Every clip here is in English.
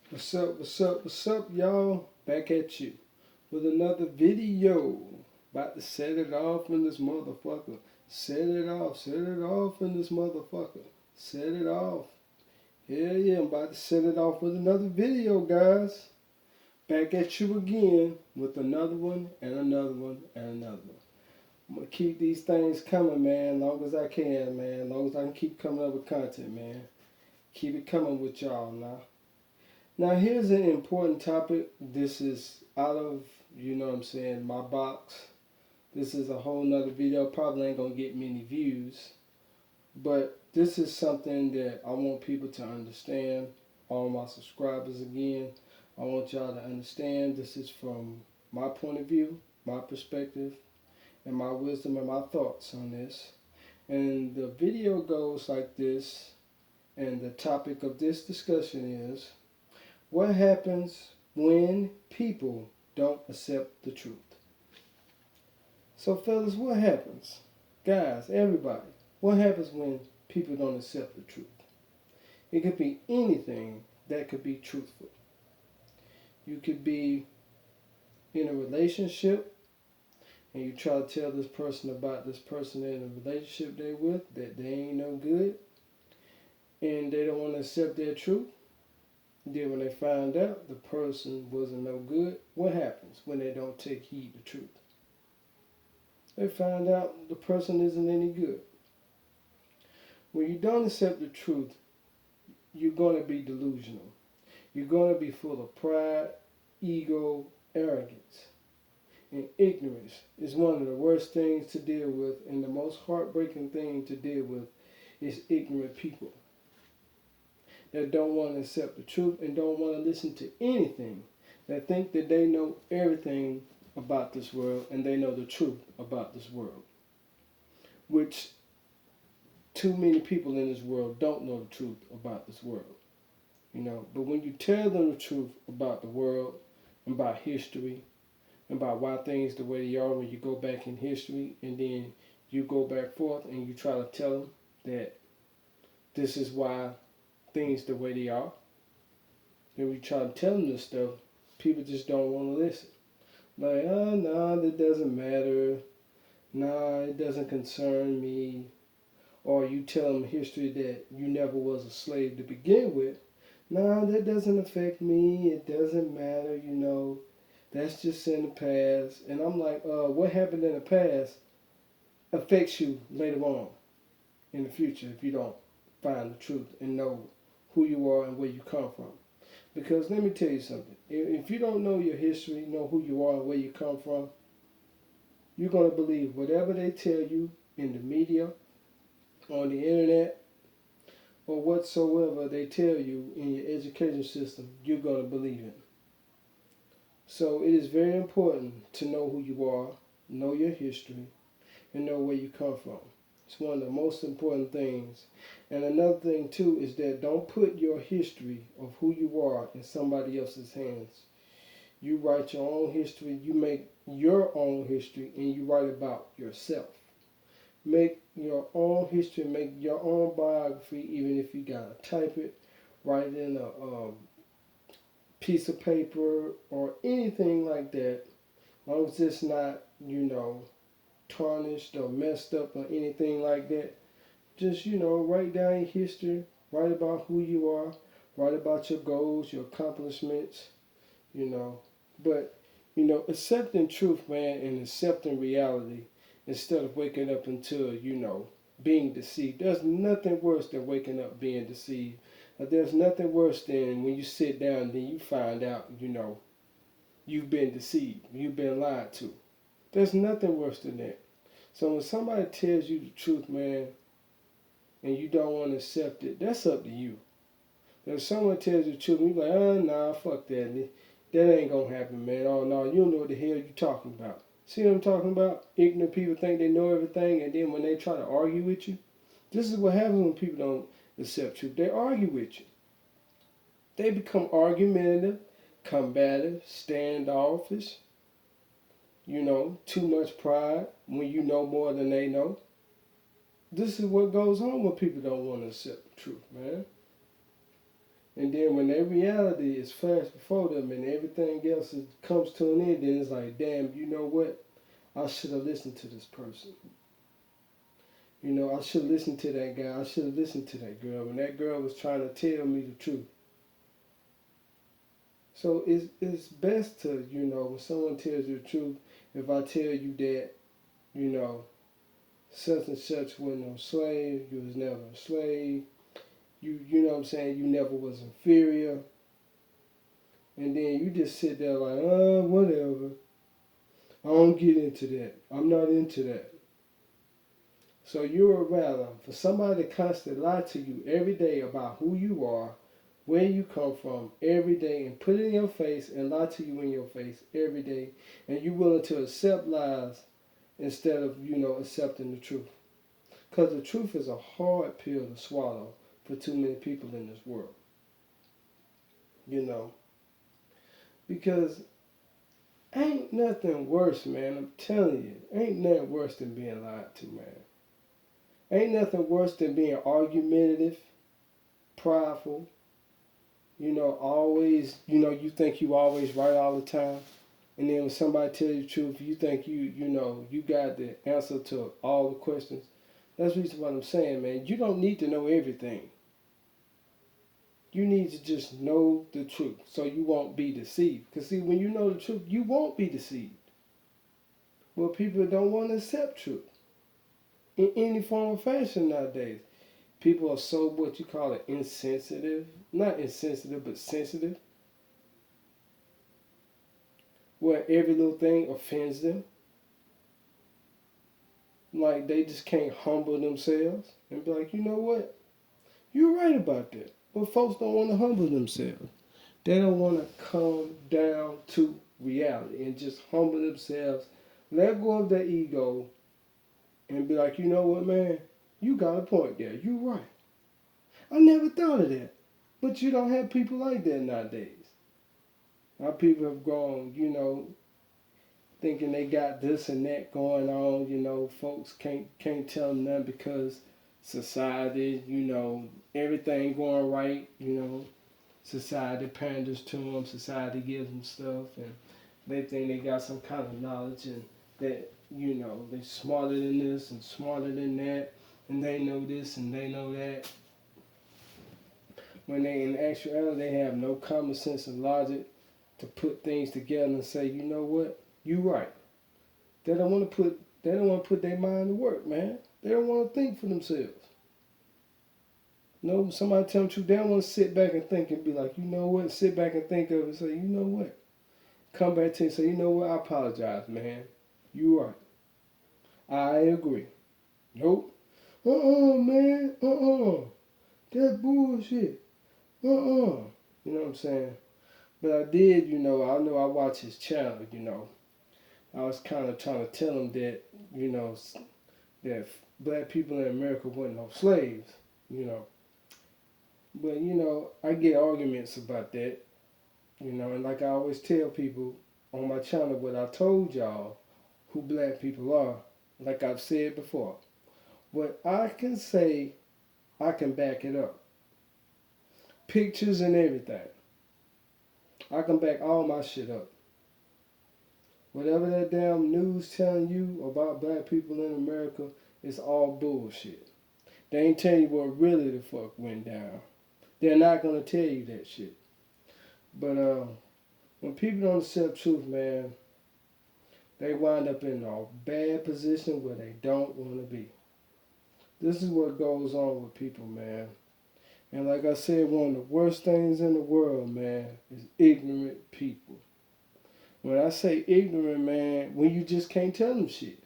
What's up, y'all? Back at you with another video. About to set it off in this motherfucker. Set it off in this motherfucker. Set it off. Hell yeah, I'm about to set it off with another video, guys. Back at you again with another one and another one and another one. I'm gonna keep these things coming, man, long as I can, man. Long as I can keep coming up with content, man. Keep it coming with y'all now. Now here's an important topic. This is out of, what I'm saying, my box. This is a whole nother video. Probably ain't gonna get many views. But this is something that I want people to understand. All my subscribers again. I want y'all to understand this is from my point of view, my perspective, and my wisdom and my thoughts on this. And the video goes like this, and the topic of this discussion is what happens when people don't accept the truth? So, fellas, what happens? Guys, everybody, what happens when people don't accept the truth? It could be anything that could be truthful. You could be in a relationship and you try to tell this person about this person in a relationship they're with that they ain't no good and they don't want to accept their truth. Then when they find out the person wasn't no good, what happens when they don't take heed to truth? They find out the person isn't any good. When you don't accept the truth, you're going to be delusional. You're going to be full of pride, ego, arrogance. And ignorance is one of the worst things to deal with, and the most heartbreaking thing to deal with is ignorant people that don't want to accept the truth and don't want to listen to anything, that think that they know everything about this world and they know the truth about this world, which too many people in this world don't know the truth about this world. But when you tell them the truth about the world, about history, about why things the way they are, when you go back in history and then you go back forth and you try to tell them that this is why things the way they are, and we try to tell them this stuff, people just don't want to listen. Like, oh, no, that doesn't matter. No, it doesn't concern me. Or you tell them history that you never was a slave to begin with. No, that doesn't affect me. It doesn't matter, That's just in the past. And I'm like, what happened in the past affects you later on in the future if you don't find the truth and know who you are and where you come from. Because let me tell you something. If you don't know your history, know who you are and where you come from, you're going to believe whatever they tell you in the media, on the internet, or whatsoever they tell you in your education system, you're going to believe it. So it is very important to know who you are, know your history, and know where you come from. It's one of the most important things. And another thing too is that don't put your history of who you are in somebody else's hands. You write your own history, you make your own history, and you write about yourself. Make your own history, make your own biography, even if you gotta type it, write it in a piece of paper or anything like that. As long as it's not, tarnished or messed up or anything like that. Just, write down your history, write about who you are, write about your goals, your accomplishments, But, accepting truth, man, and accepting reality instead of waking up until, being deceived. There's nothing worse than waking up being deceived. There's nothing worse than when you sit down and then you find out, you've been deceived, you've been lied to. There's nothing worse than that. So when somebody tells you the truth, man, and you don't want to accept it, that's up to you. If someone tells you the truth, and you're like, oh, nah, fuck that. That ain't gonna happen, man. Oh, no, you don't know what the hell you're talking about. See what I'm talking about? Ignorant people think they know everything, and then when they try to argue with you, this is what happens when people don't accept truth. They argue with you. They become argumentative, combative, standoffish, too much pride when you know more than they know. This is what goes on when people don't want to accept the truth, man. And then when their reality is flashed before them and everything else comes to an end, then it's like, damn, you know what? I should have listened to this person. You know, I should have listened to that guy. I should have listened to that girl when that girl was trying to tell me the truth. So it's best to, you know, when someone tells you the truth, if I tell you that, you know, such and such was no slave, you was never a slave, you know what I'm saying, you never was inferior, and then you just sit there like, whatever. I don't get into that. I'm not into that. So you would rather for somebody to constantly lie to you every day about who you are, where you come from every day, and put it in your face and lie to you in your face every day, and you willing to accept lies instead of, you know, accepting the truth. Because the truth is a hard pill to swallow for too many people in this world. You know, because ain't nothing worse, man. I'm telling you, ain't nothing worse than being lied to, man. Ain't nothing worse than being argumentative, prideful, you know, always, you know, you think you always right all the time. And then when somebody tells you the truth, you think you know, you got the answer to all the questions. That's the reason what I'm saying, man. You don't need to know everything. You need to just know the truth so you won't be deceived. Because, see, when you know the truth, you won't be deceived. Well, people don't want to accept truth in any form or fashion nowadays. People are so, what you call it, insensitive. Not insensitive, but sensitive. Where every little thing offends them. Like they just can't humble themselves and be like, you know what? You're right about that. But folks don't want to humble themselves. They don't want to come down to reality and just humble themselves, let go of their ego, and be like, you know what, man? You got a point there. You're right. I never thought of that. But you don't have people like that nowadays. Our people have grown, you know, thinking they got this and that going on. You know, folks can't tell them nothing because society, you know, everything going right. You know, society panders to them. Society gives them stuff, and they think they got some kind of knowledge and that, you know, they smarter than this and smarter than that, and they know this and they know that. When they in actuality they have no common sense and logic to put things together and say, you know what, you right. They don't want to put their mind to work, man. They don't want to think for themselves. No, somebody tell them to, they don't want to sit back and think and be like, you know what, sit back and think of it and say, you know what, come back to you and say, you know what, I apologize, man. You right. I agree. Nope. Man. That's bullshit. You know what I'm saying? But I did, you know I watch his channel, you know. I was kind of trying to tell him that, you know, that black people in America weren't no slaves, you know. But, you know, I get arguments about that, you know, and like I always tell people on my channel what I told y'all who black people are, like I've said before. What I can say, I can back it up. Pictures and everything. I can back all my shit up. Whatever that damn news telling you about black people in America is all bullshit. They ain't telling you what really the fuck went down. They're not gonna tell you that shit. But when people don't accept truth, man, they wind up in a bad position where they don't want to be. This is what goes on with people, man. And like I said, one of the worst things in the world, man, is ignorant people. When I say ignorant, man, when you just can't tell them shit.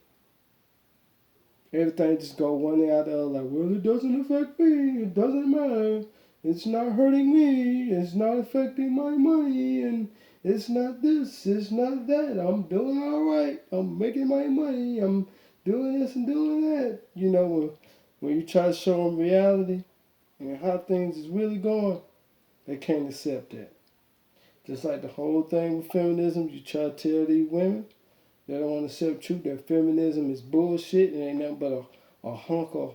Everything just go one way out the other, like, well, it doesn't affect me, it doesn't matter, it's not hurting me, it's not affecting my money, and it's not this, it's not that, I'm doing alright, I'm making my money, I'm doing this and doing that. You know, when you try to show them reality and how things is really going, they can't accept that. Just like the whole thing with feminism, you try to tell these women, they don't want to accept truth that feminism is bullshit and ain't nothing but a hunk of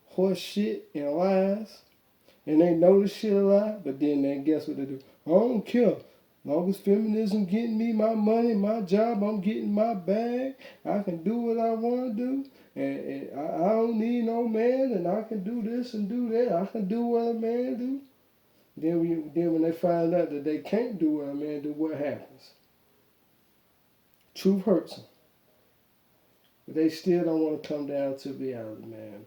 horse shit and lies. And they know the shit a lot, but then guess what they do? I don't care. Long as feminism getting me my money, my job, I'm getting my bag. I can do what I want to do. And I don't need no man, and I can do this and do that. I can do what a man do. Then when they find out that they can't do what a man do, what happens? Truth hurts them. But they still don't want to come down to reality, man.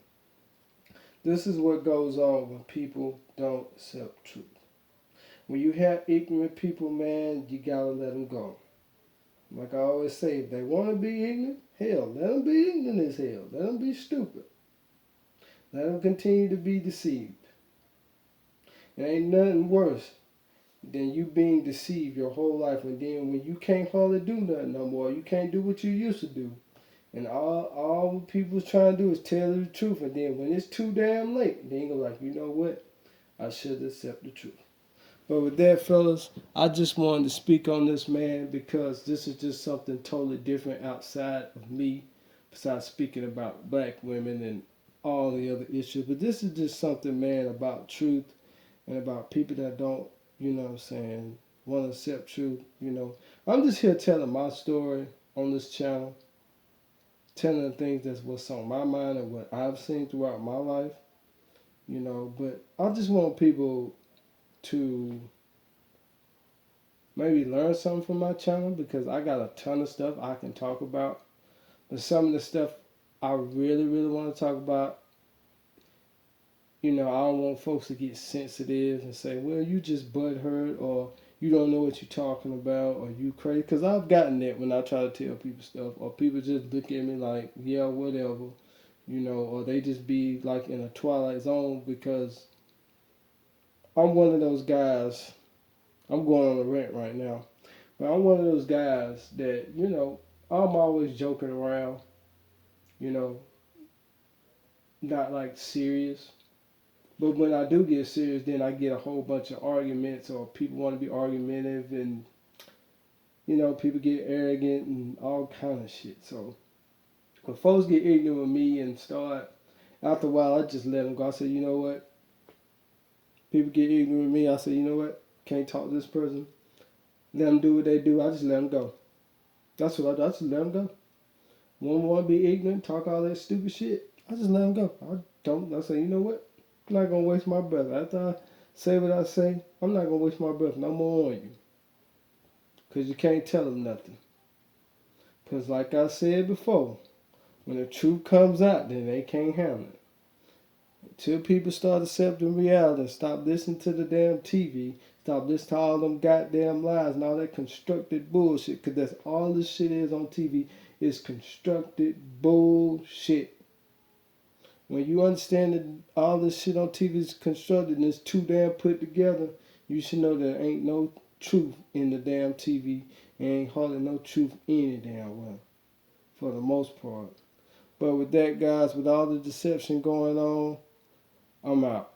This is what goes on when people don't accept truth. When you have ignorant people, man, you gotta let them go. Like I always say, if they want to be ignorant, hell, let them be ignorant as hell. Let them be stupid. Let them continue to be deceived. It ain't nothing worse than you being deceived your whole life, and then when you can't hardly do nothing no more, you can't do what you used to do. And all people's trying to do is tell you the truth, and then when it's too damn late, then you go like, you know what? I should accept the truth. But with that, fellas, I just wanted to speak on this, man, because this is just something totally different outside of me, besides speaking about black women and all the other issues. But this is just something, man, about truth and about people that don't, you know what I'm saying, want to accept truth, you know. I'm just here telling my story on this channel, telling the things that's what's on my mind and what I've seen throughout my life, you know. But I just want people to maybe learn something from my channel, because I got a ton of stuff I can talk about. But some of the stuff I really, really want to talk about, you know, I don't want folks to get sensitive and say, well, you just butthurt, or you don't know what you're talking about, or you crazy. Because I've gotten that when I try to tell people stuff, or people just look at me like, yeah, whatever, you know, or they just be like in a twilight zone, because I'm one of those guys. I'm going on a rant right now. But I'm one of those guys that, you know, I'm always joking around, you know, not like serious. But when I do get serious, then I get a whole bunch of arguments, or people want to be argumentative, and, you know, people get arrogant and all kind of shit. So when folks get ignorant with me and start, after a while, I just let them go. I say, you know what? People get ignorant with me. I say, you know what? Can't talk to this person. Let them do what they do. I just let them go. That's what I do. I just let them go. One want to be ignorant, talk all that stupid shit, I just let them go. I say, you know what? I'm not going to waste my breath. After I say what I say, I'm not going to waste my breath no more on you. Because you can't tell them nothing. Because like I said before, when the truth comes out, then they can't handle it. Until people start accepting reality and stop listening to the damn TV, stop listening to all them goddamn lies and all that constructed bullshit, because that's all this shit is on TV, is constructed bullshit. When you understand that all this shit on TV is constructed and it's too damn put together, you should know there ain't no truth in the damn TV. And ain't hardly no truth any damn way, for the most part. But with that, guys, with all the deception going on, I'm out.